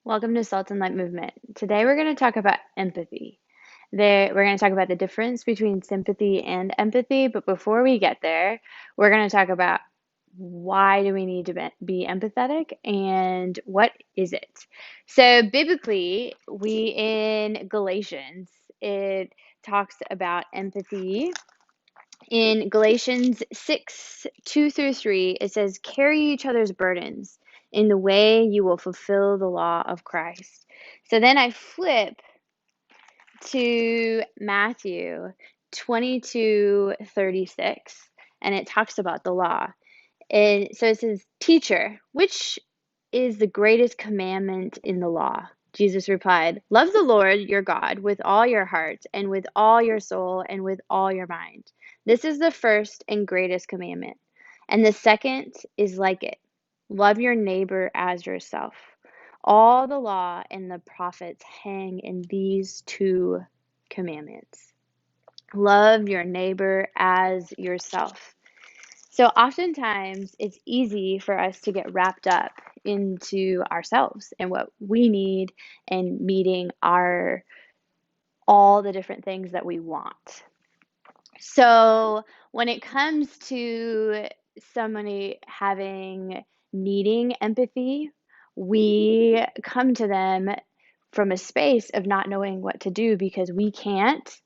Welcome to Salt and Light Movement. Today we're going to talk about empathy. We're going to talk about the difference between sympathy and empathy, but before we get there, we're going to talk about why do we need to be empathetic and what is it? So biblically, we in Galatians, it talks about empathy. In Galatians 6, 2 through 3, it says, carry each other's burdens. In the way you will fulfill the law of Christ. So then I flip to Matthew 22:36, and it talks about the law. And so it says, teacher, which is the greatest commandment in the law? Jesus replied, love the Lord your God with all your heart and with all your soul and with all your mind. This is the first and greatest commandment. And the second is like it. Love your neighbor as yourself. All the law and the prophets hang in these two commandments. Love your neighbor as yourself. So oftentimes it's easy for us to get wrapped up into ourselves and what we need and meeting our all the different things that we want. So when it comes to somebody needing empathy, we come to them from a space of not knowing what to do because we can't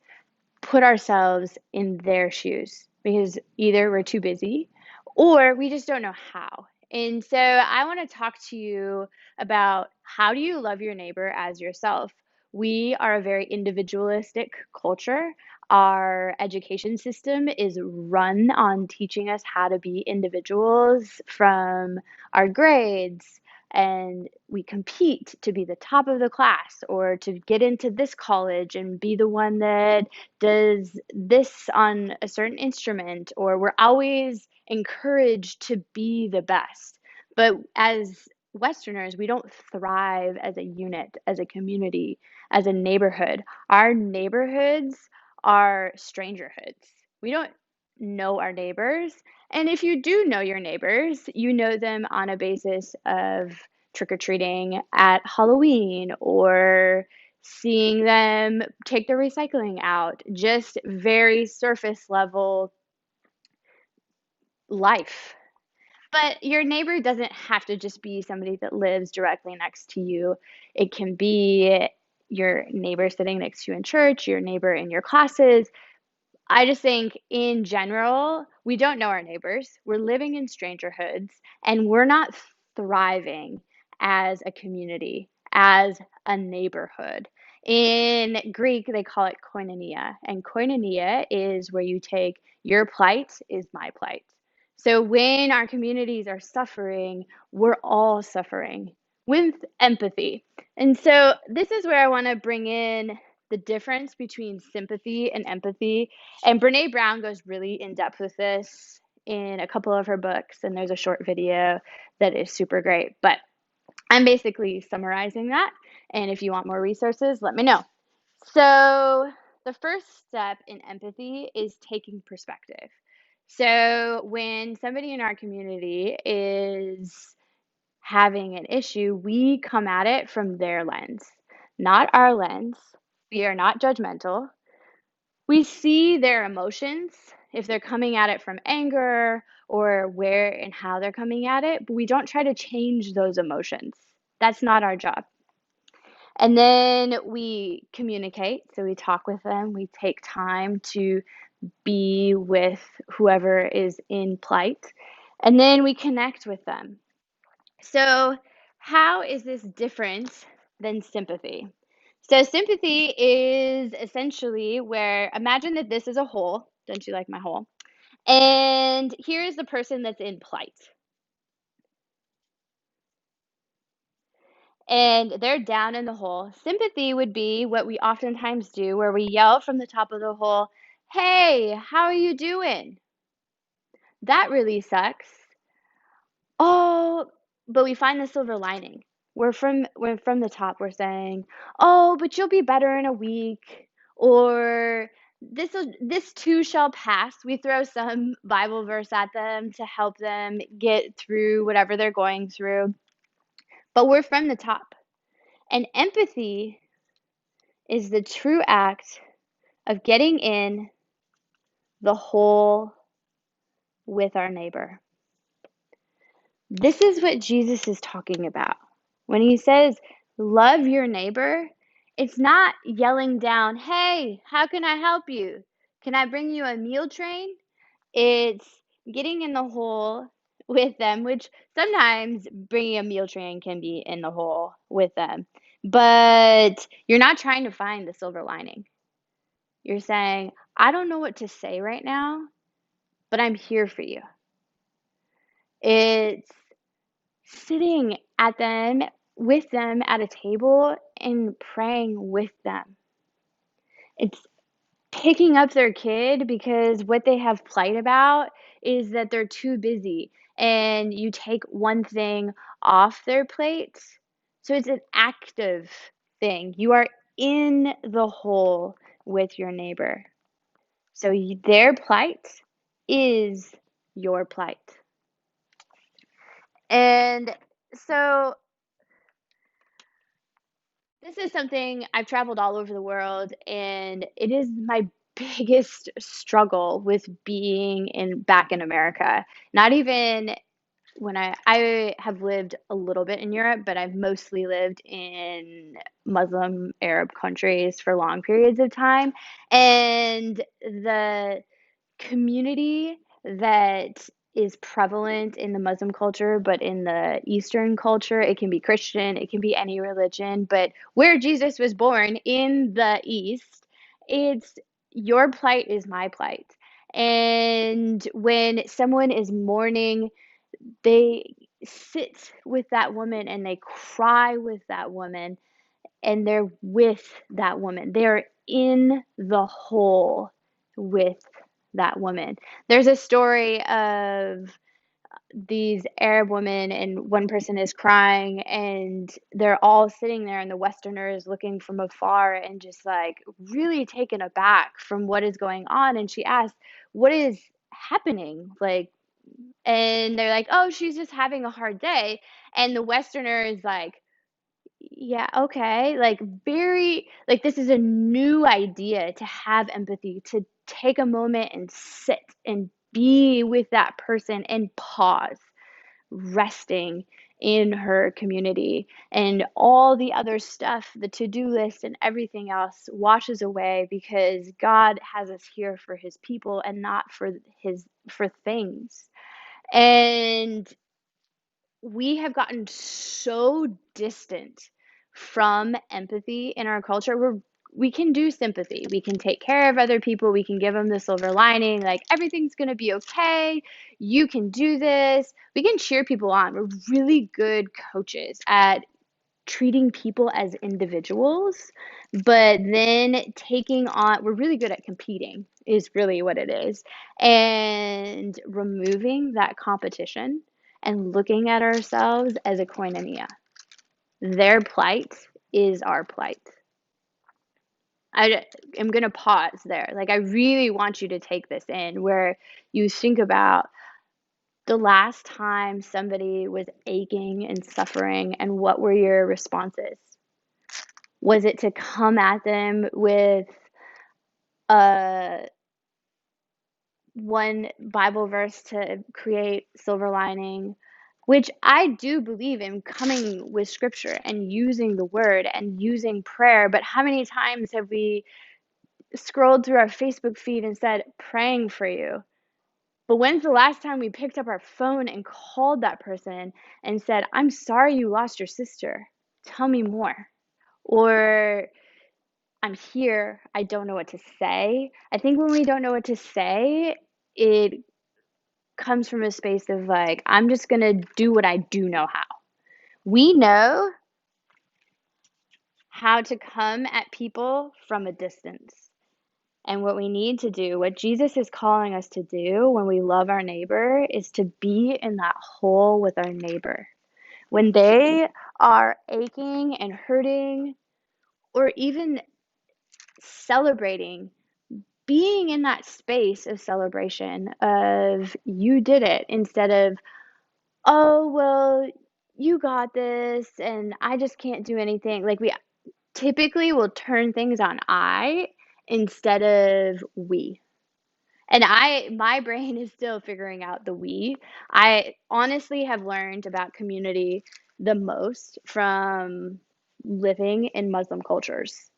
put ourselves in their shoes because either we're too busy or we just don't know how. And so I want to talk to you about how do you love your neighbor as yourself? We are a very individualistic culture. Our education system is run on teaching us how to be individuals from our grades, and we compete to be the top of the class or to get into this college and be the one that does this on a certain instrument, or we're always encouraged to be the best. But as Westerners, we don't thrive as a unit, as a community, as a neighborhood. Our neighborhoods are strangerhoods. We don't know our neighbors. And if you do know your neighbors, you know them on a basis of trick or treating at Halloween or seeing them take their recycling out, just very surface level life. But your neighbor doesn't have to just be somebody that lives directly next to you. It can be your neighbor sitting next to you in church, your neighbor in your classes. I just think in general, we don't know our neighbors. We're living in strangerhoods and we're not thriving as a community, as a neighborhood. In Greek, they call it koinonia, and koinonia is where you take your plight is my plight. So when our communities are suffering, we're all suffering with empathy. And so this is where I want to bring in the difference between sympathy and empathy. And Beene Brown goes really in depth with this in a couple of her books, and there's a short video that is super great. But I'm basically summarizing that. And if you want more resources, let me know. So, the first step in empathy is taking perspective. So, when somebody in our community is having an issue, we come at it from their lens, not our lens. We are not judgmental. We see their emotions, if they're coming at it from anger or where and how they're coming at it, but we don't try to change those emotions. That's not our job. And then we communicate. So we talk with them. We take time to be with whoever is in plight. And then we connect with them. So, how is this different than sympathy? So, sympathy is essentially where imagine that this is a hole. Don't you like my hole? And here's the person that's in plight. And they're down in the hole. Sympathy would be what we oftentimes do, where we yell from the top of the hole, hey, how are you doing? That really sucks. Oh, but we find the silver lining. We're from the top, we're saying, oh, but you'll be better in a week, or this too shall pass. We throw some Bible verse at them to help them get through whatever they're going through. But we're from the top. And empathy is the true act of getting in the whole with our neighbor. This is what Jesus is talking about. When he says, love your neighbor, it's not yelling down, hey, how can I help you? Can I bring you a meal train? It's getting in the hole with them, which sometimes bringing a meal train can be in the hole with them. But you're not trying to find the silver lining. You're saying, I don't know what to say right now, but I'm here for you. It's sitting at them with them at a table and praying with them. It's picking up their kid because what they have plight about is that they're too busy, and you take one thing off their plate. So it's an active thing. You are in the hole with your neighbor. So their plight is your plight. And so this is something I've traveled all over the world, and it is my biggest struggle with being back in America. Not even when I have lived a little bit in Europe, but I've mostly lived in Muslim Arab countries for long periods of time. And the community that is prevalent in the Muslim culture, but in the Eastern culture, it can be Christian, it can be any religion. But where Jesus was born in the East, it's your plight is my plight. And when someone is mourning, they sit with that woman and they cry with that woman, and they're with that woman. They're in the hole with that woman. There's a story of these Arab women, and one person is crying, and they're all sitting there, and the Westerners looking from afar and just like really taken aback from what is going on. And she asked, what is happening? Like, and they're like, oh, she's just having a hard day. And the Westerner is like, yeah, okay. Like, very, like, this is a new idea to have empathy, to take a moment and sit and be with that person and pause, resting in her community. And all the other stuff, the to-do list and everything else washes away because God has us here for his people and not for things. And we have gotten so distant from empathy in our culture. We can do sympathy. We can take care of other people. We can give them the silver lining, like everything's going to be okay. You can do this. We can cheer people on. We're really good coaches at treating people as individuals, but then we're really good at competing, is really what it is, and removing that competition and looking at ourselves as a koinonia. Their plight is our plight. I am going to pause there. Like, I really want you to take this in, where you think about the last time somebody was aching and suffering, and what were your responses? Was it to come at them with one Bible verse to create silver lining, which I do believe in, coming with scripture and using the word and using prayer, but how many times have we scrolled through our Facebook feed and said, praying for you? But when's the last time we picked up our phone and called that person and said, I'm sorry you lost your sister. Tell me more. Or, I'm here. I don't know what to say. I think when we don't know what to say, it comes from a space of like, I'm just going to do what I do know how. We know how to come at people from a distance. And what we need to do, what Jesus is calling us to do when we love our neighbor, is to be in that hole with our neighbor. When they are aching and hurting, or even celebrating, being in that space of celebration of you did it, instead of, oh, well, you got this, and I just can't do anything. Like, we typically will turn things on I instead of we. And my brain is still figuring out the we. I honestly have learned about community the most from living in Muslim cultures.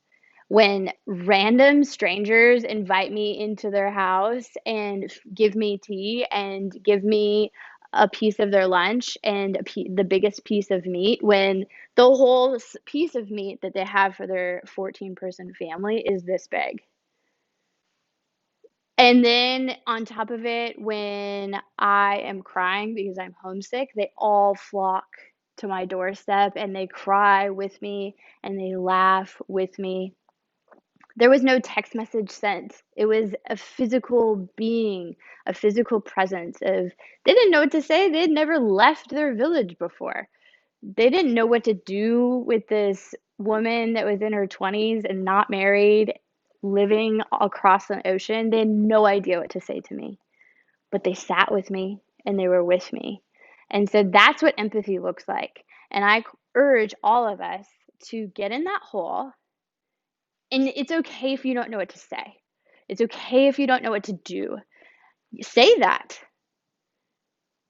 When random strangers invite me into their house and give me tea and give me a piece of their lunch and the biggest piece of meat, when the whole piece of meat that they have for their 14-person family is this big. And then on top of it, when I am crying because I'm homesick, they all flock to my doorstep and they cry with me and they laugh with me. There was no text message sent. It was a physical being, a physical presence of they didn't know what to say. They had never left their village before. They didn't know what to do with this woman that was in her 20s and not married, living across an ocean. They had no idea what to say to me, but they sat with me and they were with me. And so that's what empathy looks like. And I urge all of us to get in that hole. And it's okay if you don't know what to say. It's okay if you don't know what to do. Say that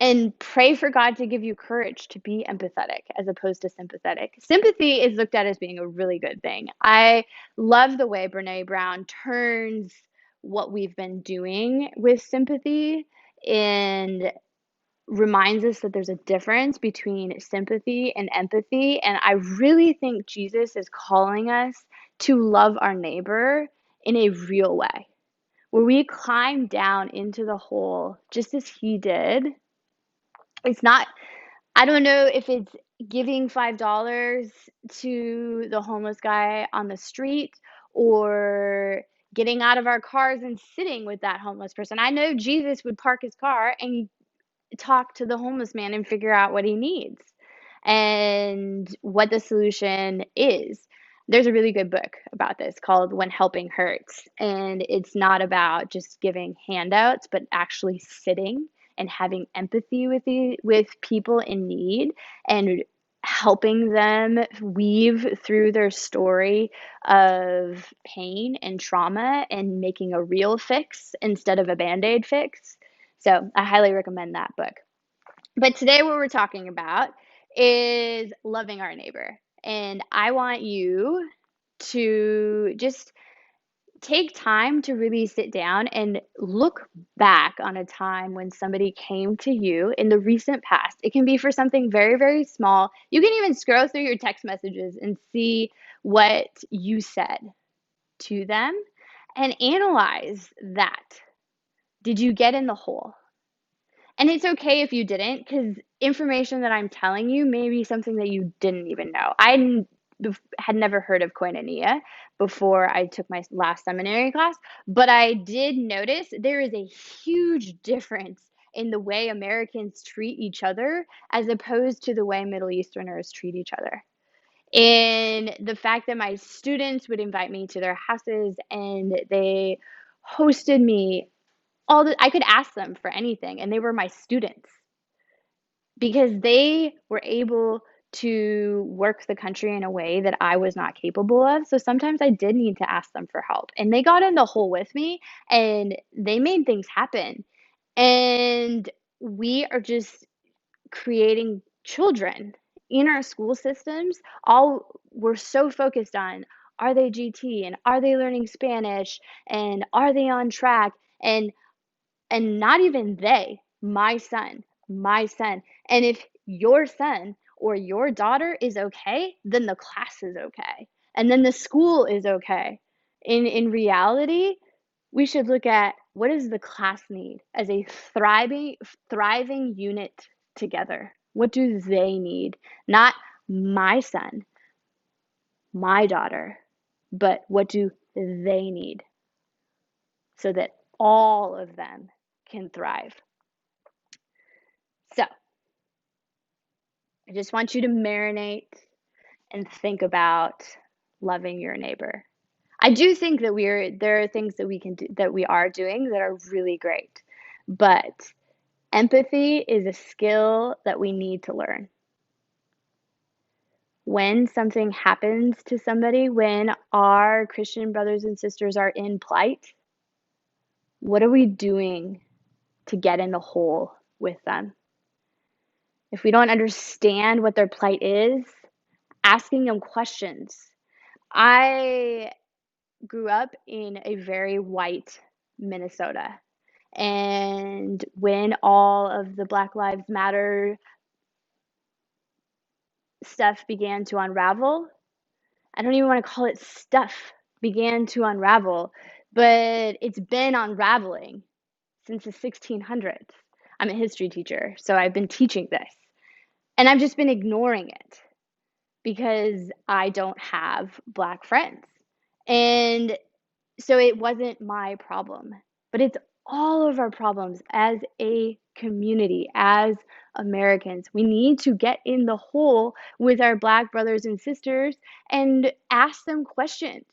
and pray for God to give you courage to be empathetic as opposed to sympathetic. Sympathy is looked at as being a really good thing. I love the way Beene Brown turns what we've been doing with sympathy and reminds us that there's a difference between sympathy and empathy. And I really think Jesus is calling us to love our neighbor in a real way, where we climb down into the hole just as he did. It's not, I don't know if it's giving $5 to the homeless guy on the street or getting out of our cars and sitting with that homeless person. I know Jesus would park his car and talk to the homeless man and figure out what he needs and what the solution is. There's a really good book about this called When Helping Hurts. And it's not about just giving handouts, but actually sitting and having empathy with people in need and helping them weave through their story of pain and trauma and making a real fix instead of a band-aid fix. So I highly recommend that book. But today, what we're talking about is loving our neighbor. And I want you to just take time to really sit down and look back on a time when somebody came to you in the recent past. It can be for something very, very small. You can even scroll through your text messages and see what you said to them and analyze that. Did you get in the hole? And it's okay if you didn't, because information that I'm telling you may be something that you didn't even know. Had never heard of koinonia before I took my last seminary class, but I did notice there is a huge difference in the way Americans treat each other as opposed to the way Middle Easterners treat each other. And the fact that my students would invite me to their houses and they hosted me I could ask them for anything, and they were my students because they were able to work the country in a way that I was not capable of. So sometimes I did need to ask them for help, and they got in the hole with me and they made things happen. And we are just creating children in our school systems. All we're so focused on, are they GT and are they learning Spanish and are they on track? And not even they, my son. And if your son or your daughter is okay, then the class is okay. And then the school is okay. In reality, we should look at what does the class need as a thriving unit together. What do they need? Not my son, my daughter, but what do they need so that all of them can thrive. So, I just want you to marinate and think about loving your neighbor. I do think that there are things that we can do that we are doing that are really great. But empathy is a skill that we need to learn. When something happens to somebody, when our Christian brothers and sisters are in plight, what are we doing to get in the hole with them? If we don't understand what their plight is, asking them questions. I grew up in a very white Minnesota. And when all of the Black Lives Matter stuff began to unravel, I don't even want to call it stuff, began to unravel, but it's been unraveling since the 1600s. I'm a history teacher, so I've been teaching this. And I've just been ignoring it because I don't have Black friends. And so it wasn't my problem, but it's all of our problems as a community, as Americans. We need to get in the hole with our Black brothers and sisters and ask them questions.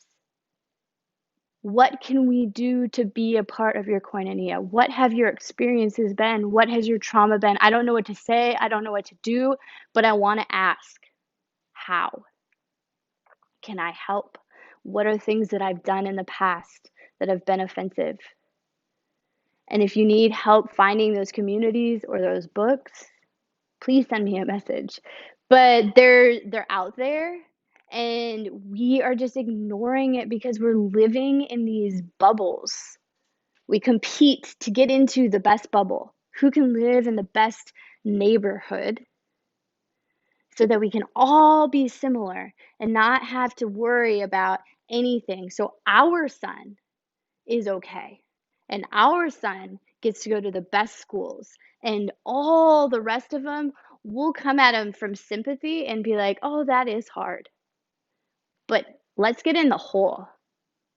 What can we do to be a part of your koinonia? What have your experiences been? What has your trauma been? I don't know what to say. I don't know what to do, but I want to ask, how can I help? What are things that I've done in the past that have been offensive? And if you need help finding those communities or those books, please send me a message. But they're out there, and we are just ignoring it because we're living in these bubbles. We compete to get into the best bubble. Who can live in the best neighborhood so that we can all be similar and not have to worry about anything. So our son is okay. And our son gets to go to the best schools. And all the rest of them will come at him from sympathy and be like, oh, that is hard. But let's get in the hole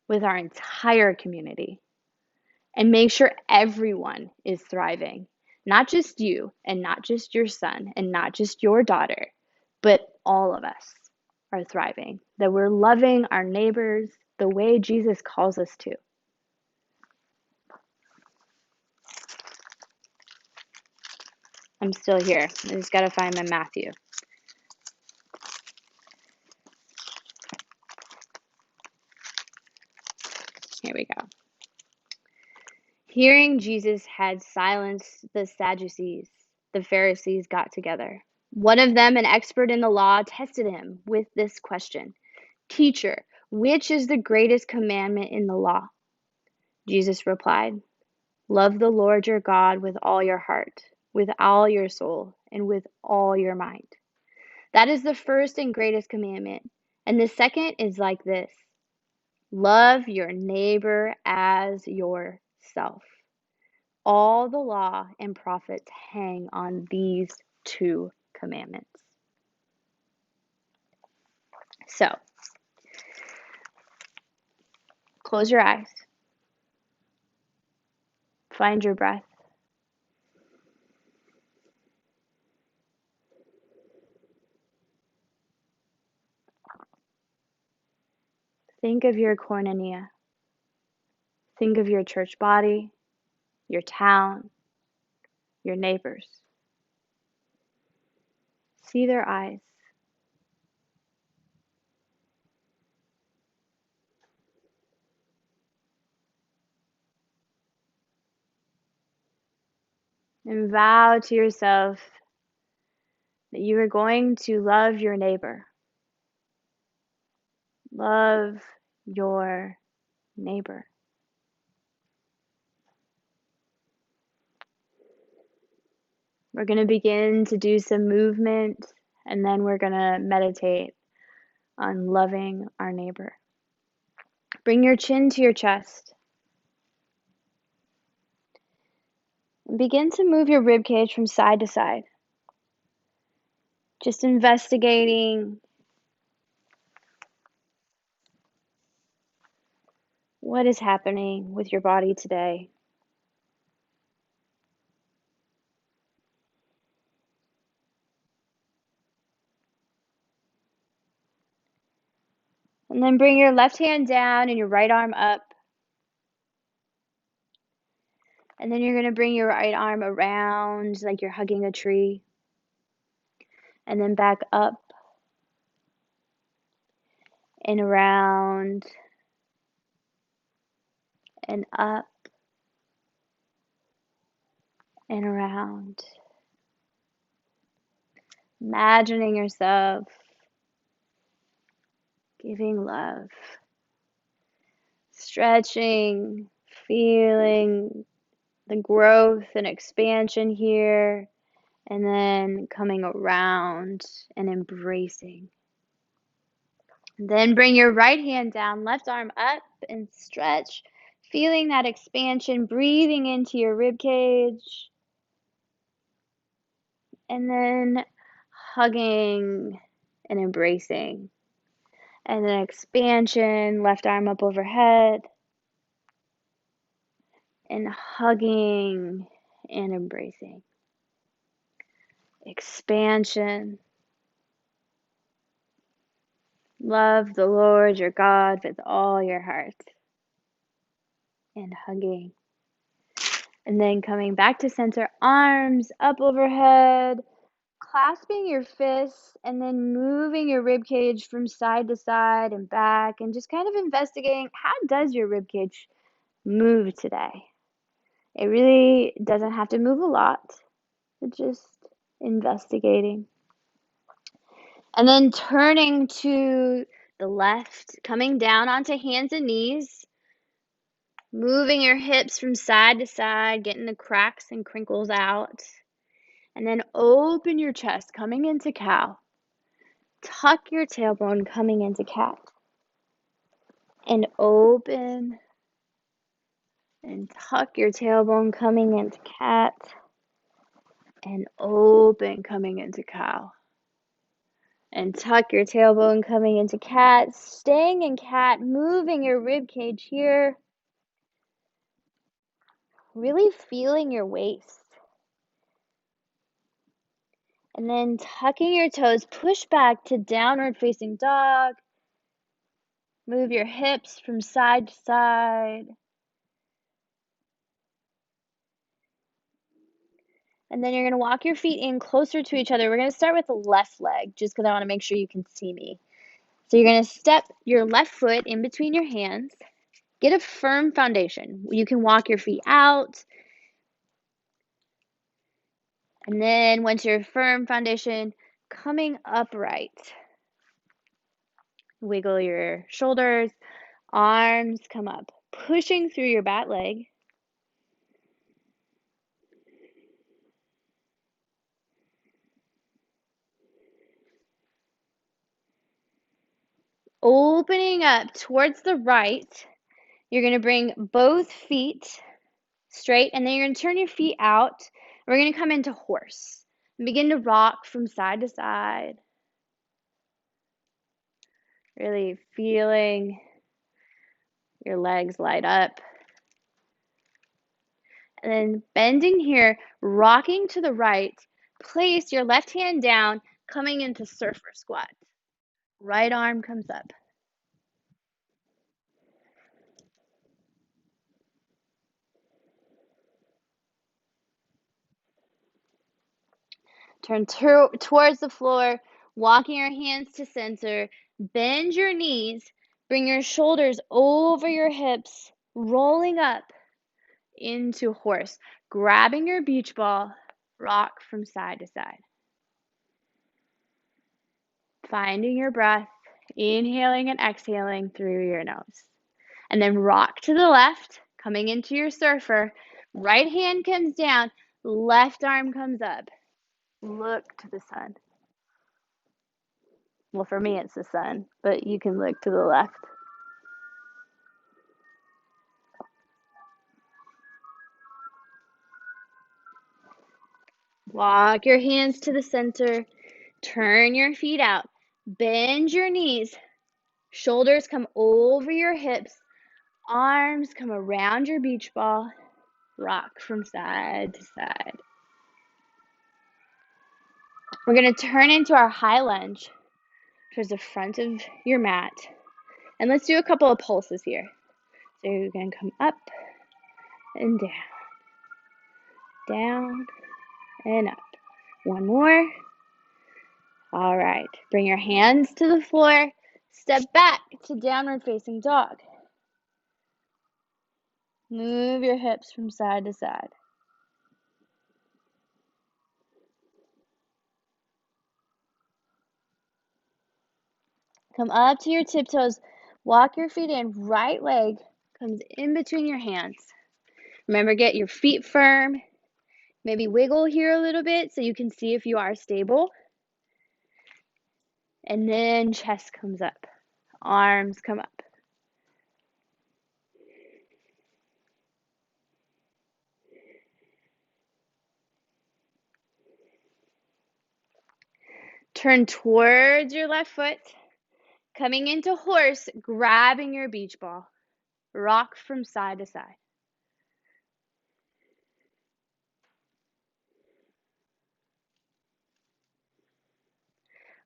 with our entire community and make sure everyone is thriving. Not just you, and not just your son, and not just your daughter, but all of us are thriving. That we're loving our neighbors the way Jesus calls us to. I'm still here. I just got to find my Matthew. Here we go. Hearing Jesus had silenced the Sadducees, the Pharisees got together. One of them, an expert in the law, tested him with this question: Teacher, which is the greatest commandment in the law? Jesus replied, Love the Lord your God with all your heart, with all your soul, and with all your mind. That is the first and greatest commandment. And the second is like this: love your neighbor as yourself. All the law and prophets hang on these two commandments. So, close your eyes. Find your breath. Think of your koinonia. Think of your church body, your town, your neighbors. See their eyes. And vow to yourself that you are going to love your neighbor. Love your neighbor. We're going to begin to do some movement, and then we're going to meditate on loving our neighbor. Bring your chin to your chest. And begin to move your rib cage from side to side. Just investigating what is happening with your body today. And then bring your left hand down and your right arm up. And then you're going to bring your right arm around like you're hugging a tree. And then back up. and around and up and around. Imagining yourself giving love, stretching, feeling the growth and expansion here, and then coming around and embracing. Then bring your right hand down, left arm up and stretch, feeling that expansion, breathing into your rib cage, and then hugging and embracing. And then expansion, left arm up overhead, and hugging and embracing. Expansion. Love the Lord your God with all your heart. And hugging. And then coming back to center, arms up overhead, clasping your fists, and then moving your rib cage from side to side and back, and just kind of investigating, how does your rib cage move today? It really doesn't have to move a lot. It's just investigating. And then turning to the left, coming down onto hands and knees, moving your hips from side to side, getting the cracks and crinkles out. And then open your chest, coming into cow. Tuck your tailbone, coming into cat. And open and tuck your tailbone, coming into cat. And open, coming into cow. And tuck your tailbone, coming into cat, staying in cat, moving your rib cage here, really feeling your waist. And then tucking your toes, push back to downward facing dog. Move your hips from side to side. And then you're going to walk your feet in closer to each other. We're going to start with the left leg, just because I want to make sure you can see me. So you're going to step your left foot in between your hands. Get a firm foundation. You can walk your feet out. And then once you're firm foundation, coming upright. Wiggle your shoulders, arms come up, pushing through your back leg. Opening up towards the right, you're going to bring both feet straight, and then you're going to turn your feet out. We're going to come into horse and begin to rock from side to side. Really feeling your legs light up. And then bending here, rocking to the right. Place your left hand down, coming into surfer squat. Right arm comes up. Turn towards the floor, walking your hands to center. Bend your knees. Bring your shoulders over your hips, rolling up into horse. Grabbing your beach ball, rock from side to side. Finding your breath, inhaling and exhaling through your nose. And then rock to the left, coming into your surfer. Right hand comes down, left arm comes up. Look to the sun. Well, for me, it's the sun, but you can look to the left. Walk your hands to the center. Turn your feet out. Bend your knees. Shoulders come over your hips. Arms come around your beach ball. Rock from side to side. We're going to turn into our high lunge towards the front of your mat. And let's do a couple of pulses here. So you're going to come up and down and up. One more. All right. Bring your hands to the floor. Step back to downward facing dog. Move your hips from side to side. Come up to your tiptoes. Walk your feet in. Right leg comes in between your hands. Remember, get your feet firm. Maybe wiggle here a little bit so you can see if you are stable. And then chest comes up. Arms come up. Turn towards your left foot. Coming into horse, grabbing your beach ball. Rock from side to side.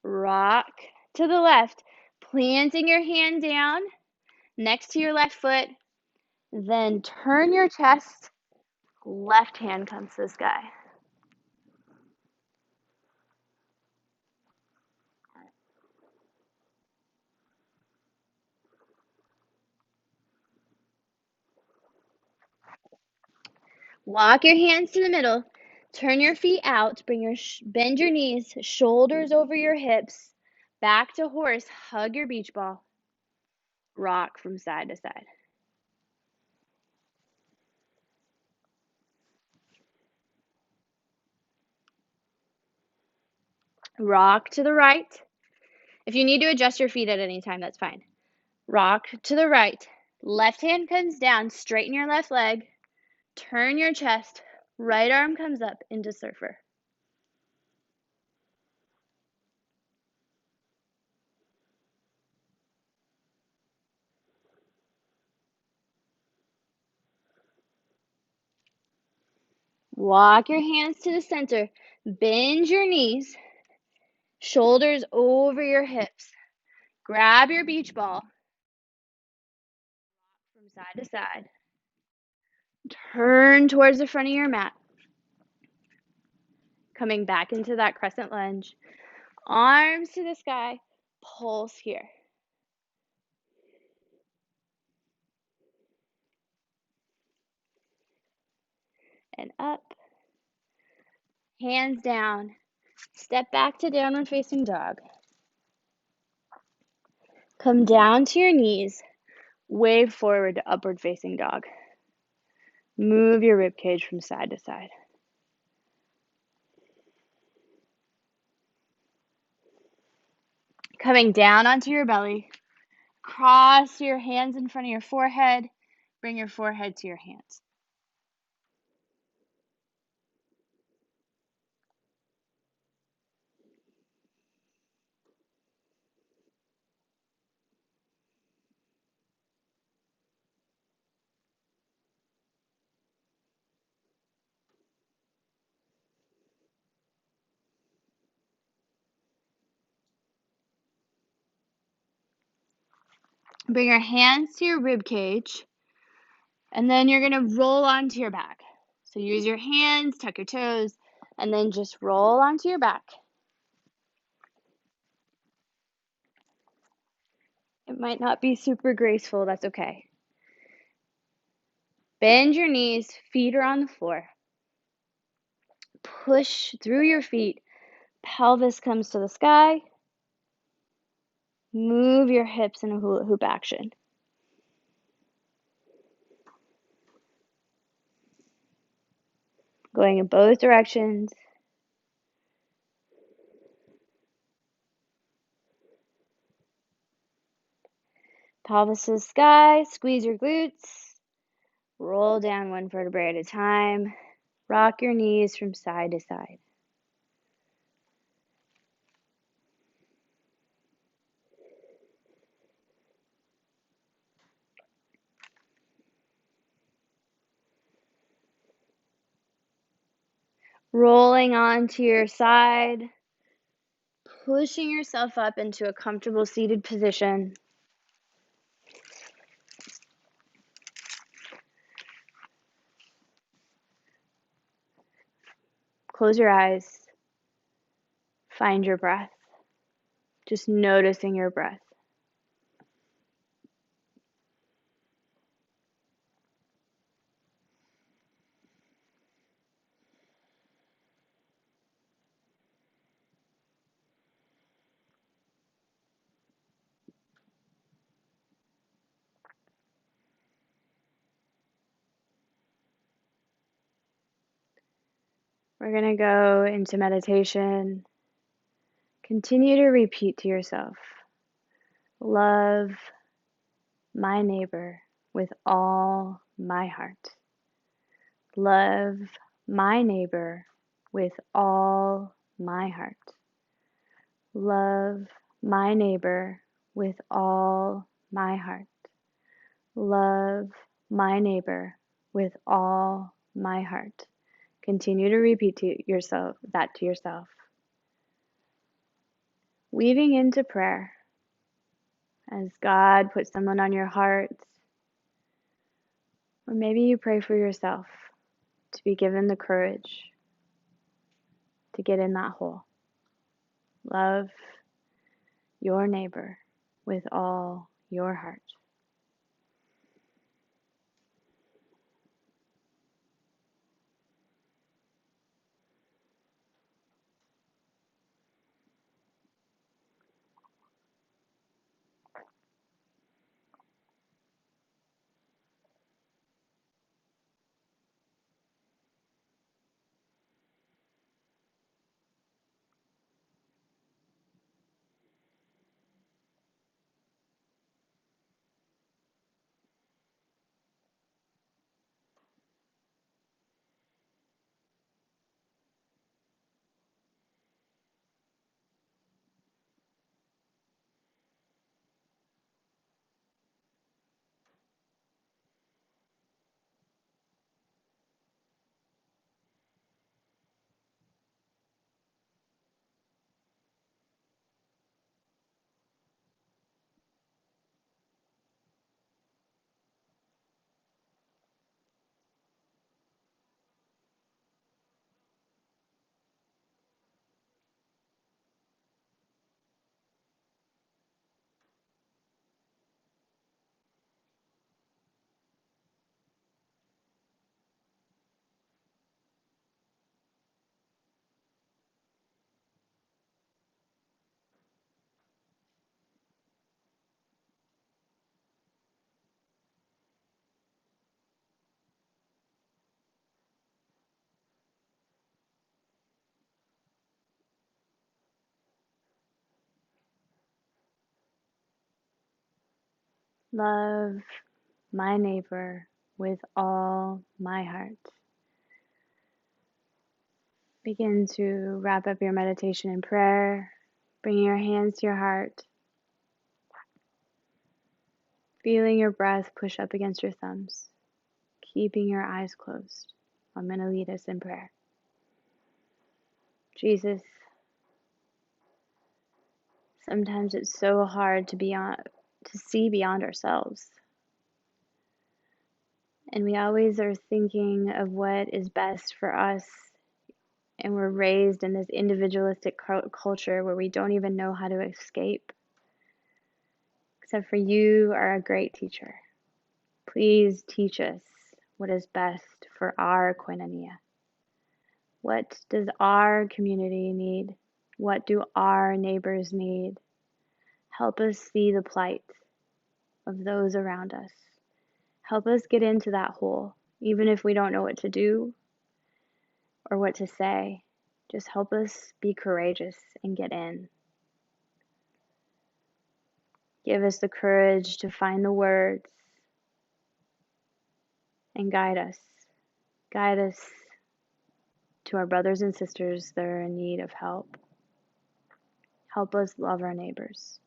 Rock to the left, planting your hand down next to your left foot. Then turn your chest. Left hand comes to the sky. Walk your hands to the middle. Turn your feet out. Bend your knees, shoulders over your hips. Back to horse. Hug your beach ball. Rock from side to side. Rock to the right. If you need to adjust your feet at any time, that's fine. Rock to the right. Left hand comes down. Straighten your left leg. Turn your chest. Right arm comes up into surfer. Walk your hands to the center. Bend your knees. Shoulders over your hips. Grab your beach ball from side to side. Turn towards the front of your mat. Coming back into that crescent lunge. Arms to the sky. Pulse here. And up. Hands down. Step back to downward facing dog. Come down to your knees. Wave forward to upward facing dog. Move your rib cage from side to side. Coming down onto your belly. Cross your hands in front of your forehead. Bring your forehead to your hands. Bring your hands to your rib cage, and then you're going to roll onto your back. So use your hands, tuck your toes, and then just roll onto your back. It might not be super graceful, that's okay. Bend your knees, feet are on the floor. Push through your feet, pelvis comes to the sky. Move your hips in a hula hoop action. Going in both directions. Pelvis to the sky, squeeze your glutes. Roll down one vertebrae at a time. Rock your knees from side to side. Rolling onto your side, pushing yourself up into a comfortable seated position. Close your eyes. Find your breath. Just noticing your breath. We're going to go into meditation. Continue to repeat to yourself, love my neighbor with all my heart. Love my neighbor with all my heart. Love my neighbor with all my heart. Love my neighbor with all my heart. Continue to repeat that to yourself. Weaving into prayer as God puts someone on your heart, or maybe you pray for yourself to be given the courage to get in that hole. Love your neighbor with all your heart. Love my neighbor with all my heart. Begin to wrap up your meditation in prayer, bringing your hands to your heart, feeling your breath push up against your thumbs, keeping your eyes closed. I'm going to lead us in prayer. Jesus, sometimes it's so hard to see beyond ourselves. And we always are thinking of what is best for us. And we're raised in this individualistic culture where we don't even know how to escape. Except for you are a great teacher. Please teach us what is best for our koinonia. What does our community need? What do our neighbors need? Help us see the plight of those around us. Help us get into that hole, even if we don't know what to do or what to say. Just help us be courageous and get in. Give us the courage to find the words and guide us. Guide us to our brothers and sisters that are in need of help. Help us love our neighbors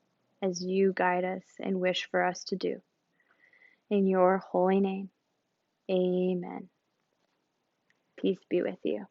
as you guide us and wish for us to do. In your holy name, amen. Peace be with you.